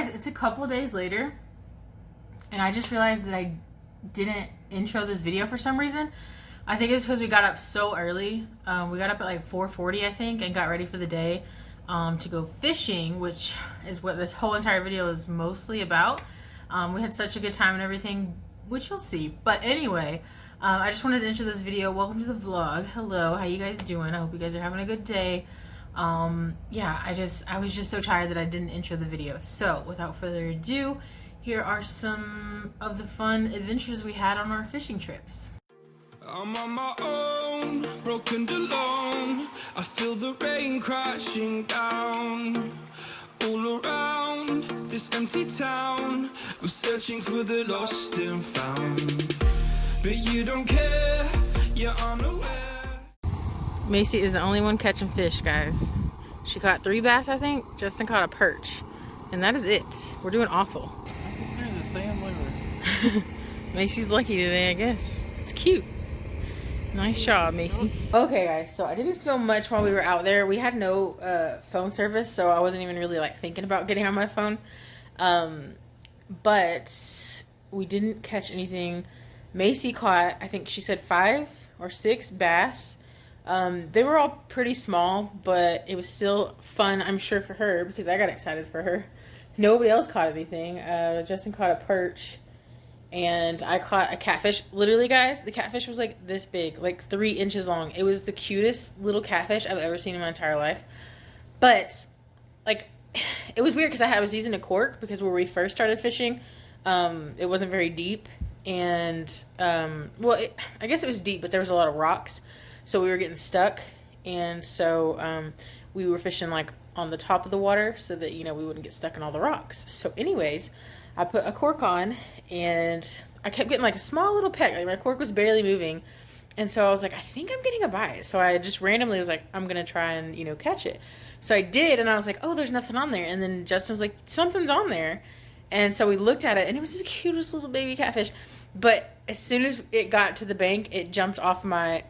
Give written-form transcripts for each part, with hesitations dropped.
Guys, it's a couple days later, and I just realized that I didn't intro this video for some reason. I think it's because we got up so early. We got up at like 4:40, I think, and got ready for the day to go fishing, which is what this whole entire video is mostly about. We had such a good time and everything, which you'll see. But anyway, I just wanted to intro this video. Welcome to the vlog. Hello, how you guys doing? I hope you guys are having a good day. Yeah, I was just so tired that I didn't intro the video. So without further ado, here are some of the fun adventures we had on our fishing trips. I'm on my own, broken alone. I feel the rain crashing down all around this empty town. I'm searching for the lost and found, but you don't care, you're unaware. Macy is the only one catching fish, guys. She caught 3 bass, I think. Justin caught a perch, and that is it. We're doing awful. I can the same liver. Macy's lucky today, I guess. It's cute. Nice job, Macy. Okay, guys, so I didn't film much while we were out there. We had no phone service, so I wasn't even really like thinking about getting on my phone. But we didn't catch anything. Macy caught, I think she said 5 or 6 bass. They were all pretty small, but it was still fun, I'm sure, for her, because I got excited for her. Nobody else caught anything. Justin caught a perch, and I caught a catfish. Literally, guys, the catfish was like this big, like 3 inches long. It was the cutest little catfish I've ever seen in my entire life. But, like, it was weird because I was using a cork, because where we first started fishing, it wasn't very deep. And, well, I guess it was deep, but there was a lot of rocks. So we were getting stuck, and so we were fishing like on the top of the water so that, you know, we wouldn't get stuck in all the rocks. So anyways, I put a cork on, and I kept getting like a small little peck. Like my cork was barely moving, and so I was like, I think I'm getting a bite. So I just randomly was like, I'm gonna try and, you know, catch it. So I did, and I was like, oh, there's nothing on there. And then Justin was like, something's on there. And so we looked at it, and it was the cutest little baby catfish. But as soon as it got to the bank, it jumped off my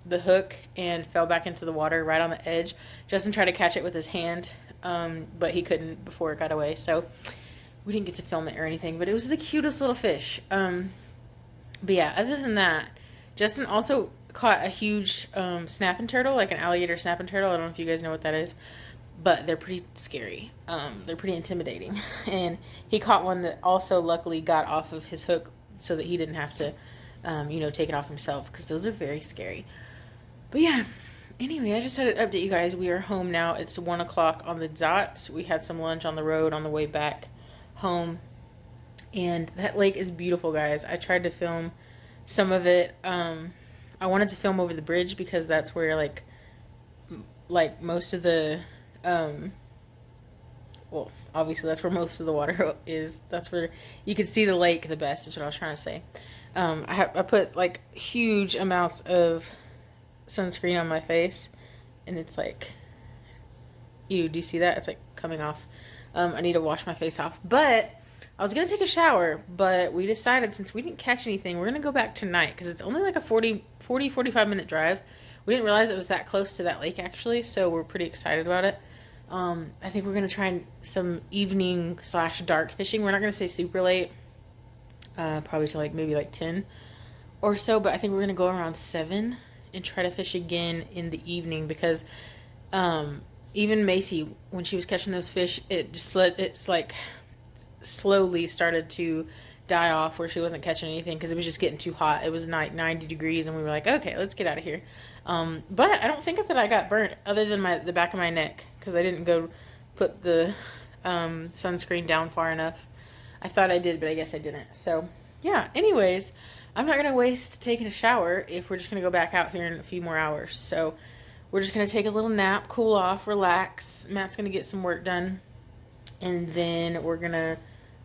the hook and fell back into the water right on the edge. Justin tried to catch it with his hand, but he couldn't before it got away. So we didn't get to film it or anything, but it was the cutest little fish. But yeah, other than that, Justin also caught a huge snapping turtle, like an alligator snapping turtle. I don't know if you guys know what that is, but they're pretty scary. They're pretty intimidating. And he caught one that also luckily got off of his hook, so that he didn't have to, you know, take it off himself, because those are very scary. But yeah, anyway, I just had to update you guys. We are home now. It's 1 o'clock on the dot. We had some lunch on the road on the way back home, and that lake is beautiful, guys. I tried to film some of it. I wanted to film over the bridge, because that's where like most of the well, obviously that's where most of the water is. That's where you can see the lake the best, is what I was trying to say. I put like huge amounts of sunscreen on my face, and it's like, ew, do you see that? It's like coming off. I need to wash my face off. But I was going to take a shower, but we decided, since we didn't catch anything, we're going to go back tonight, because it's only like a 45 minute drive. We didn't realize it was that close to that lake, actually, so we're pretty excited about it. I think we're going to try some evening / dark fishing. We're not going to stay super late, probably till like maybe like 10 or so, but I think we're going to go around 7 and try to fish again in the evening, because even Macy, when she was catching those fish, it's like slowly started to die off, where she wasn't catching anything because it was just getting too hot. It was 90 degrees, and we were like, okay, let's get out of here. But I don't think that I got burnt, other than the back of my neck, because I didn't go put the sunscreen down far enough. I thought I did, but I guess I didn't. So yeah, anyways, I'm not gonna waste taking a shower if we're just gonna go back out here in a few more hours. So we're just gonna take a little nap, cool off, relax. Matt's gonna get some work done, and then we're gonna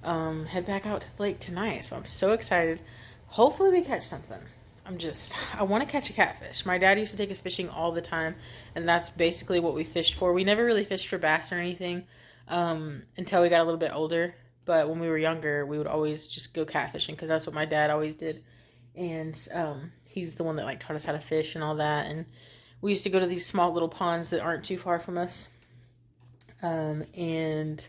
head back out to the lake tonight. So I'm so excited. Hopefully we catch something. I want to catch a catfish. My dad used to take us fishing all the time, and that's basically what we fished for. We never really fished for bass or anything until we got a little bit older. But when we were younger, we would always just go catfishing, because that's what my dad always did. And he's the one that like taught us how to fish and all that. And we used to go to these small little ponds that aren't too far from us. And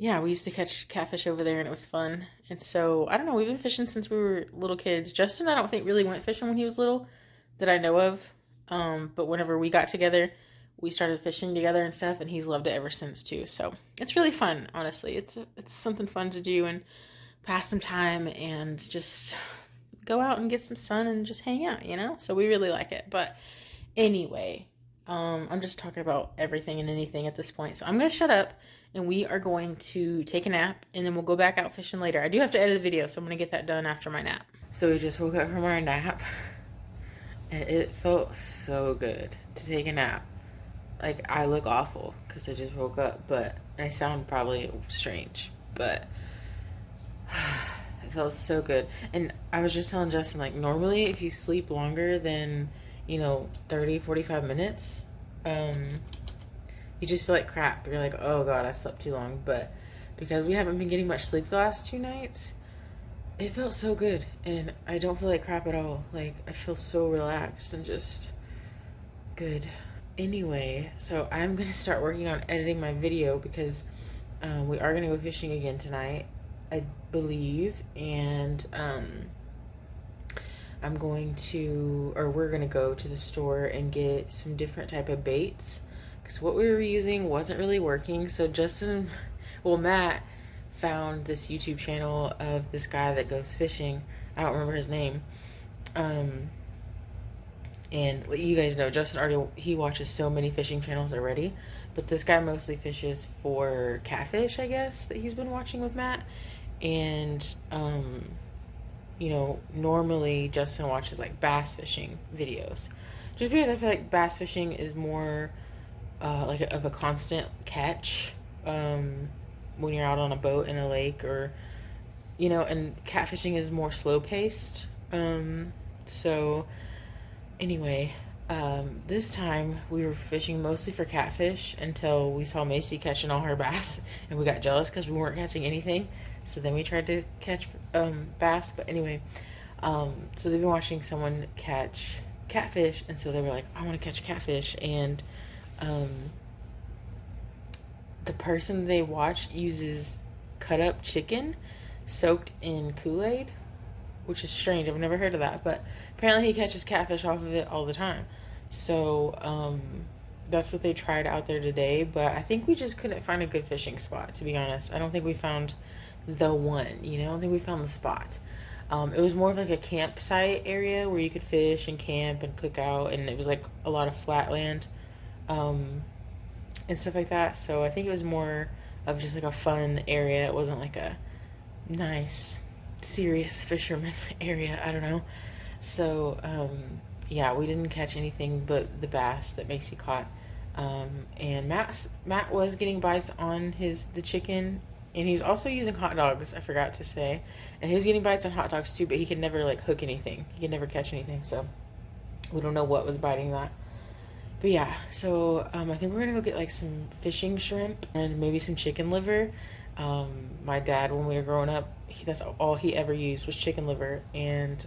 yeah, we used to catch catfish over there and it was fun. And so, I don't know, we've been fishing since we were little kids. Justin, I don't think really went fishing when he was little that I know of. But whenever we got together, we started fishing together and stuff, and he's loved it ever since too. So, it's really fun, honestly. It's something fun to do and pass some time and just go out and get some sun and just hang out, you know? So we really like it. But anyway, I'm just talking about everything and anything at this point. So I'm going to shut up and we are going to take a nap and then we'll go back out fishing later. I do have to edit a video, so I'm going to get that done after my nap. So we just woke up from our nap and it felt so good to take a nap. Like, I look awful because I just woke up, but I sound probably strange, but it felt so good. And I was just telling Justin, like, normally if you sleep longer than, 30, 45 minutes, you just feel like crap. You're like, oh God, I slept too long. But because we haven't been getting much sleep the last 2 nights, it felt so good. And I don't feel like crap at all. Like, I feel so relaxed and just good. Anyway, so I'm going to start working on editing my video because we are going to go fishing again tonight, I believe, and I'm going to, or we're going to go to the store and get some different type of baits because what we were using wasn't really working. So Matt found this YouTube channel of this guy that goes fishing. I don't remember his name. And you guys know, Justin he watches so many fishing channels already, but this guy mostly fishes for catfish, I guess, that he's been watching with Matt. And, normally Justin watches like bass fishing videos, just because I feel like bass fishing is more of a constant catch when you're out on a boat in a lake, or and catfishing is more slow paced. So anyway, this time we were fishing mostly for catfish until we saw Macy catching all her bass and we got jealous because we weren't catching anything. So then we tried to catch bass. But anyway, so they've been watching someone catch catfish, and so they were like, I want to catch catfish. And the person they watch uses cut up chicken soaked in Kool-Aid, which is strange. I've never heard of that, but apparently he catches catfish off of it all the time. So that's what they tried out there today, but I think we just couldn't find a good fishing spot, to be honest. I don't think we found the one, I don't think we found the spot. It was more of like a campsite area where you could fish and camp and cook out, and it was like a lot of flat land and stuff like that. So I think it was more of just like a fun area. It wasn't like a nice serious fisherman area. I don't know. So yeah, we didn't catch anything but the bass that Macy caught. And Matt was getting bites on the chicken, and he was also using hot dogs, I forgot to say, and he was getting bites on hot dogs too, but he could never like hook anything. He could never catch anything, so we don't know what was biting that. But yeah, so I think we're gonna go get like some fishing shrimp and maybe some chicken liver. My dad, when we were growing up, that's all he ever used was chicken liver, and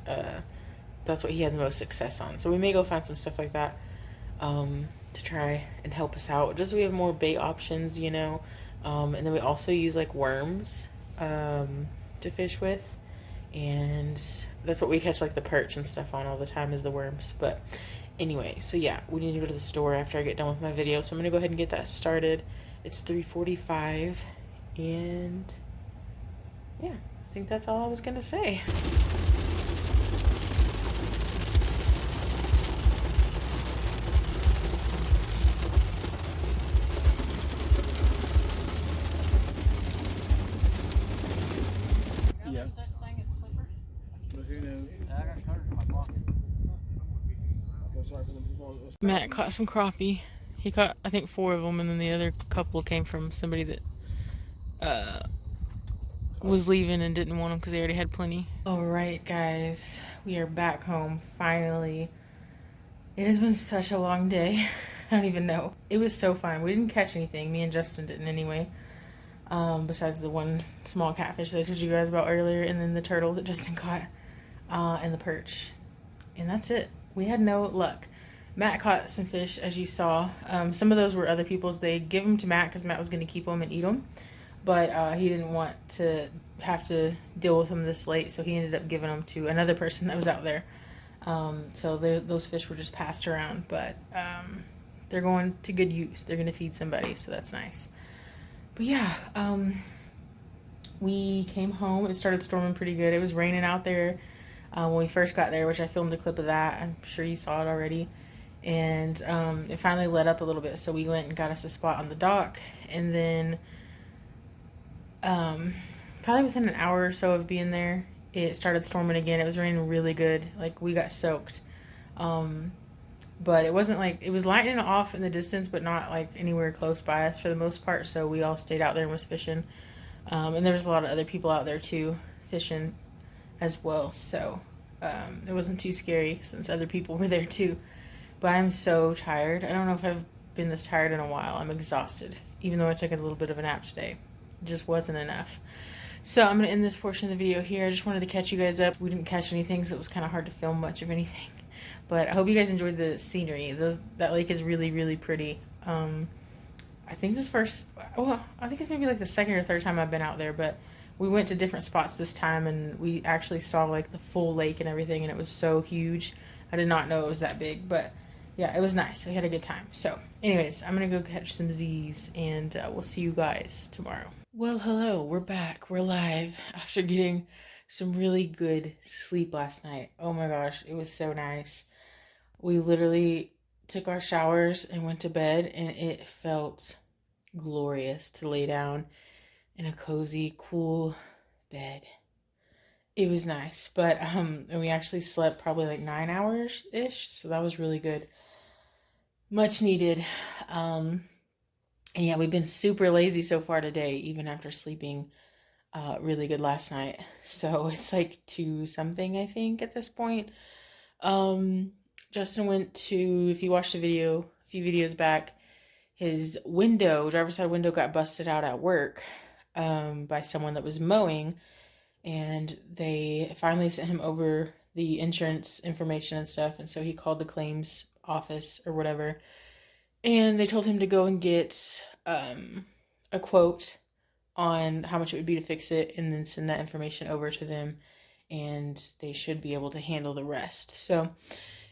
that's what he had the most success on. So we may go find some stuff like that to try and help us out, just so we have more bait options, and then we also use like worms to fish with, and that's what we catch like the perch and stuff on all the time, is the worms. But anyway, so yeah, we need to go to the store after I get done with my video, so I'm gonna go ahead and get that started. It's 3:45, and yeah, I think that's all I was gonna say. Yeah. Such thing as clippers? But who knows? I got charged in my pocket. Matt caught some crappie. He caught, I think, 4 of them, and then the other couple came from somebody that was leaving and didn't want them because they already had plenty. All right, guys, we are back home finally. It has been such a long day. I don't even know. It was so fun. We didn't catch anything. Me and Justin didn't anyway. Besides the one small catfish that I told you guys about earlier, and then the turtle that Justin caught, and the perch. And that's it. We had no luck. Matt caught some fish, as you saw. Some of those were other people's. They give them to Matt because Matt was going to keep them and eat them. but he didn't want to have to deal with them this late, so he ended up giving them to another person that was out there. So those fish were just passed around, but they're going to good use. They're going to feed somebody, so that's nice. But yeah, we came home. It started storming pretty good. It was raining out there when we first got there, which I filmed a clip of that. I'm sure you saw it already. And it finally let up a little bit, so we went and got us a spot on the dock. And then probably within an hour or so of being there, it started storming again. It was raining really good. Like, we got soaked. But it wasn't like, it was lightning off in the distance, but not like anywhere close by us for the most part. So we all stayed out there and was fishing. And there was a lot of other people out there too, fishing as well. So it wasn't too scary since other people were there too. But I'm so tired. I don't know if I've been this tired in a while. I'm exhausted, even though I took a little bit of a nap today. It just wasn't enough. So I'm going to end this portion of the video here. I just wanted to catch you guys up. We didn't catch anything, so it was kind of hard to film much of anything. But I hope you guys enjoyed the scenery. That lake is really, really pretty. I think this first, well, I think it's maybe like the second or third time I've been out there, but we went to different spots this time, and we actually saw like the full lake and everything, and it was so huge. I did not know it was that big, but yeah, it was nice. We had a good time. So anyways, I'm going to go catch some Z's, and we'll see you guys tomorrow. Well, hello, we're back. We're live after getting some really good sleep last night. Oh my gosh, it was so nice. We literally took our showers and went to bed, and it felt glorious to lay down in a cozy, cool bed. It was nice, but and we actually slept probably like 9 hours ish, so that was really good. Much needed. And yeah, we've been super lazy so far today, even after sleeping really good last night. So it's like 2 something, I think, at this point. Justin went to, if you watched the video a few videos back, his driver's side window got busted out at work by someone that was mowing, and they finally sent him over the insurance information and stuff, and so he called the claims office or whatever, and they told him to go and get a quote on how much it would be to fix it, and then send that information over to them, and they should be able to handle the rest. So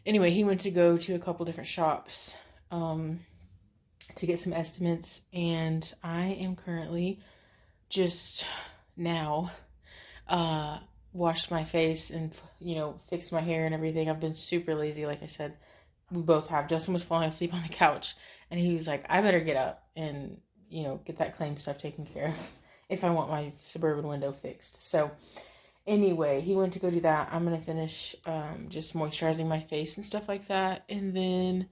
anyway, he went to go to a couple different shops to get some estimates, and I am currently just now washed my face and, fixed my hair and everything. I've been super lazy, like I said. We both have. Justin was falling asleep on the couch, and he was like, I better get up and, get that claim stuff taken care of if I want my Suburban window fixed. So anyway, he went to go do that. I'm going to finish just moisturizing my face and stuff like that. And then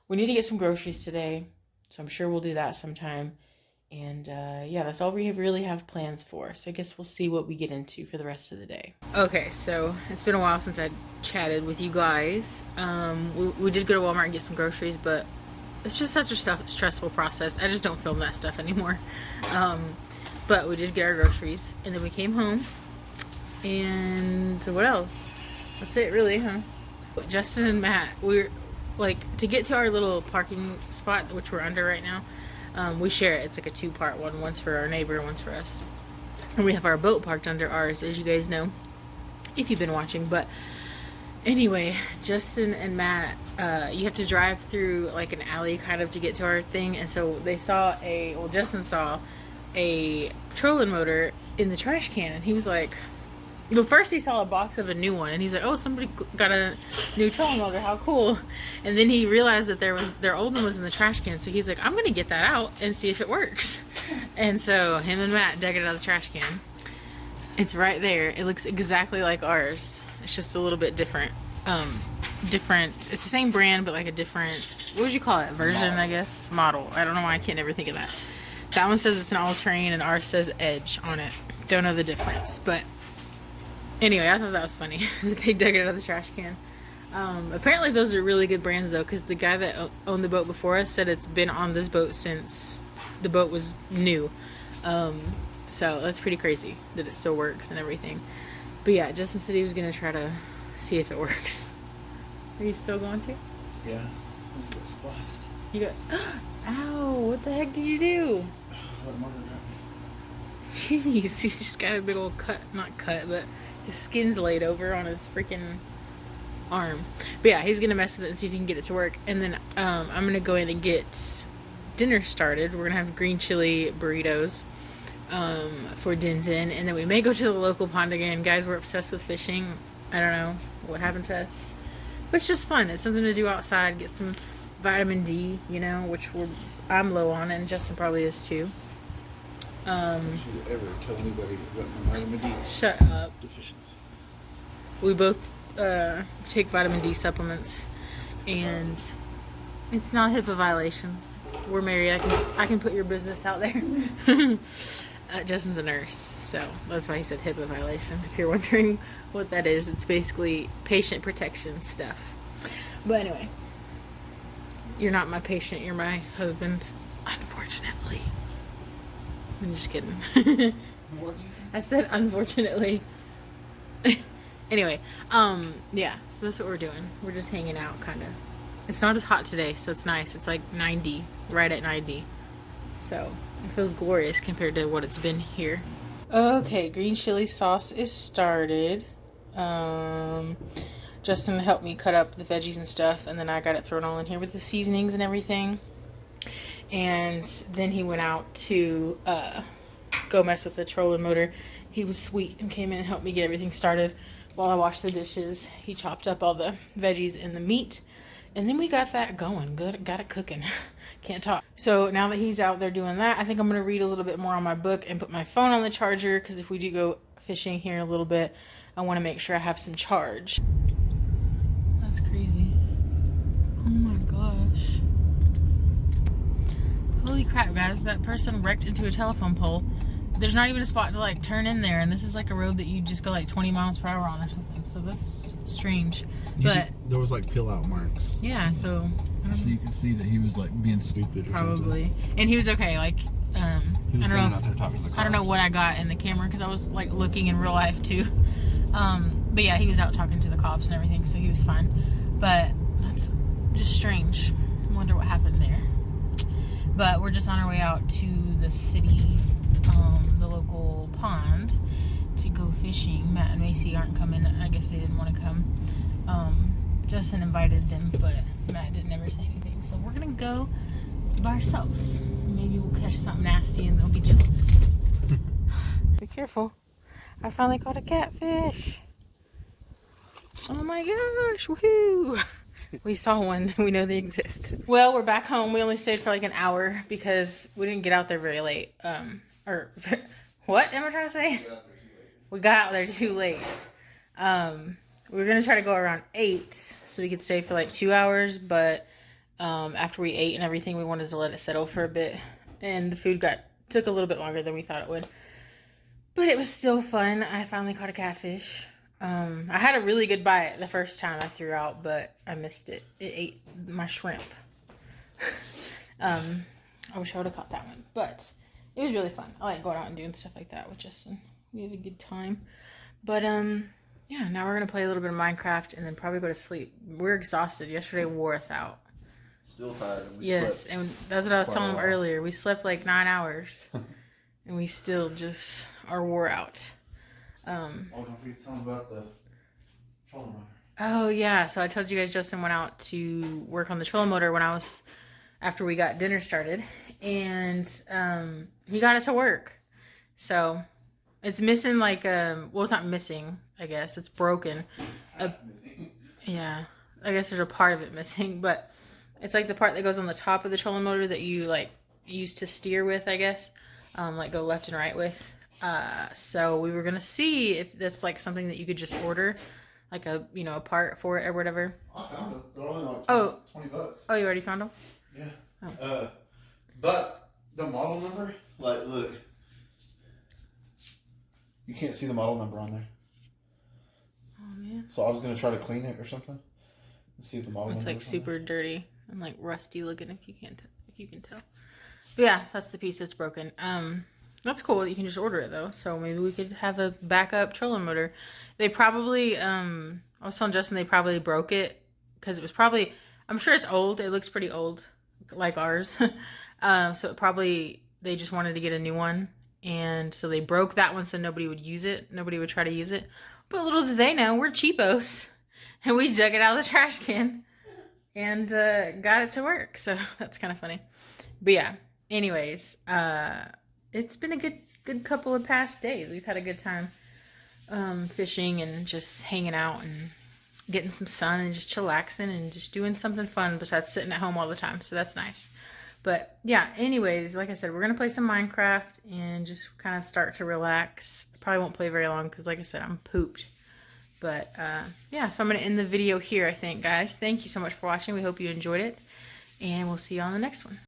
we need to get some groceries today, so I'm sure we'll do that sometime. And yeah, that's all we really have plans for. So I guess we'll see what we get into for the rest of the day. Okay, so it's been a while since I chatted with you guys. We did go to Walmart and get some groceries, but it's just such a stressful process. I just don't film that stuff anymore. But we did get our groceries, and then we came home. And so what else? That's it really, huh? Justin and Matt, we're like, to get to our little parking spot, which we're under right now, we share it. It's like a 2-part one. One's for our neighbor, one's for us. And we have our boat parked under ours, as you guys know, if you've been watching. But anyway, Justin and Matt, you have to drive through like an alley kind of to get to our thing. And so they saw Justin saw a trolling motor in the trash can, and he was like, well, first he saw a box of a new one, and he's like, oh, somebody got a new trolling motor, how cool. And then he realized that their old one was in the trash can, so he's like, I'm gonna get that out and see if it works. And so him and Matt dug it out of the trash can. It's right there. It looks exactly like ours. It's just a little bit different. It's the same brand, but like a different, what would you call it, version, I guess? Model. I don't know why I can't ever think of that. That one says it's an all-terrain, and ours says Edge on it. Don't know the difference, but anyway, I thought that was funny. They dug it out of the trash can. Apparently those are really good brands though, because the guy that owned the boat before us said it's been on this boat since the boat was new. So that's pretty crazy that it still works and everything. But yeah, Justin said he was going to try to see if it works. Are you still going to? Yeah. Let's get spliced. You got, ow, what the heck did you do? That motor got me. Jeez, he's just got a big old cut, not cut, but his skin's laid over on his freaking arm. But yeah, he's gonna mess with it and see if he can get it to work. And then I'm gonna go in and get dinner started. We're gonna have green chili burritos for Din Din, and then we may go to the local pond again. Guys, we're obsessed with fishing. I don't know what happened to us, but it's just fun. It's something to do outside, get some vitamin D, you know, which I'm low on, and Justin probably is too. Don't you ever tell anybody about my vitamin D Shut up. deficiency. We both take vitamin D supplements, and it's not a HIPAA violation. We're married. I can put your business out there. Justin's a nurse, so that's why he said HIPAA violation. If you're wondering what that is, it's basically patient protection stuff. But anyway, you're not my patient. You're my husband, unfortunately. I'm just kidding. What did you say? I said unfortunately. Anyway, yeah, so that's what we're doing. We're just hanging out, kind of. It's not as hot today, so it's nice. It's like 90, right at 90. So it feels glorious compared to what it's been here. Okay, green chili sauce is started. Justin helped me cut up the veggies and stuff, and then I got it thrown all in here with the seasonings and everything. And then he went out to go mess with the trolling motor. He was sweet and came in and helped me get everything started while I washed the dishes. He chopped up all the veggies and the meat, and then we got that going. Good, got it cooking. Can't talk. So now that he's out there doing that, I think I'm gonna read a little bit more on my book and put my phone on the charger, because if we do go fishing here in a little bit, I want to make sure I have some charge. That's crazy. Oh my gosh. Holy crap, guys. That person wrecked into a telephone pole. There's not even a spot to like turn in there, and this is like a road that you just go like 20 miles per hour on or something. So that's strange. But there was like peel out marks. yeah, so So you could see that he was like being stupid or probably. something. And he was okay. Like, He was I don't standing know. out there talking to the cars. I don't know what I got in the camera because I was like looking in real life too. But yeah, he was out talking to the cops and everything, so he was fine. But that's just strange. I wonder what happened there. But we're just on our way out to the city, the local pond, to go fishing. Matt and Macy aren't coming. I guess they didn't want to come. Justin invited them, but Matt didn't ever say anything. So we're gonna go by ourselves. Maybe we'll catch something nasty and they'll be jealous. Be careful. I finally caught a catfish. Oh my gosh, woohoo! We saw one, we know they exist. Well, we're back home. We only stayed for like an hour because we didn't get out there very late. What am I trying to say? We got out there too late. We were gonna try to go around 8 so we could stay for like 2 hours, but after we ate and everything, we wanted to let it settle for a bit, and the food took a little bit longer than we thought it would. But it was still fun. I finally caught a catfish. I had a really good bite the first time I threw out, but I missed it. It ate my shrimp. I wish I would have caught that one, but it was really fun. I like going out and doing stuff like that with Justin. We have a good time. But yeah, now we're gonna play a little bit of Minecraft and then probably go to sleep. We're exhausted. Yesterday wore us out. Still tired. And we Yes, slept. and that's what I was quite a telling him while. earlier. We slept like 9 hours, and we still just are wore out. Oh, don't forget to tell them about the trolling motor. Oh yeah, so I told you guys Justin went out to work on the trolling motor after we got dinner started, and he got it to work. So it's missing like well, it's not missing. I guess it's broken. Yeah, I guess there's a part of it missing, but it's like the part that goes on the top of the trolling motor that you like use to steer with, I guess, like go left and right with. So we were gonna see if that's like something that you could just order, like a a part for it or whatever. I found it. They're only like $20. Oh, you already found them? Yeah. Oh. But the model number, like, look, you can't see the model number on there. Oh man, So I was gonna try to clean it or something and see if the model it's number like was on there. super dirty and like rusty looking if you can tell. But yeah, that's the piece that's broken. That's cool that you can just order it though. So maybe we could have a backup trolling motor. They probably I was telling Justin they probably broke it because it was probably, I'm sure it's old. It looks pretty old, like ours. So it probably they just wanted to get a new one and so they broke that one so nobody would use it. Nobody would try to use it. But little did they know, we're cheapos, and we dug it out of the trash can and got it to work. So that's kind of funny. But yeah, anyways, it's been a good couple of past days. We've had a good time fishing and just hanging out and getting some sun and just chillaxing and just doing something fun besides sitting at home all the time. So that's nice. But yeah, anyways, like I said, we're going to play some Minecraft and just kind of start to relax. Probably won't play very long because, like I said, I'm pooped. But yeah, so I'm going to end the video here, I think, guys. Thank you so much for watching. We hope you enjoyed it. And we'll see you on the next one.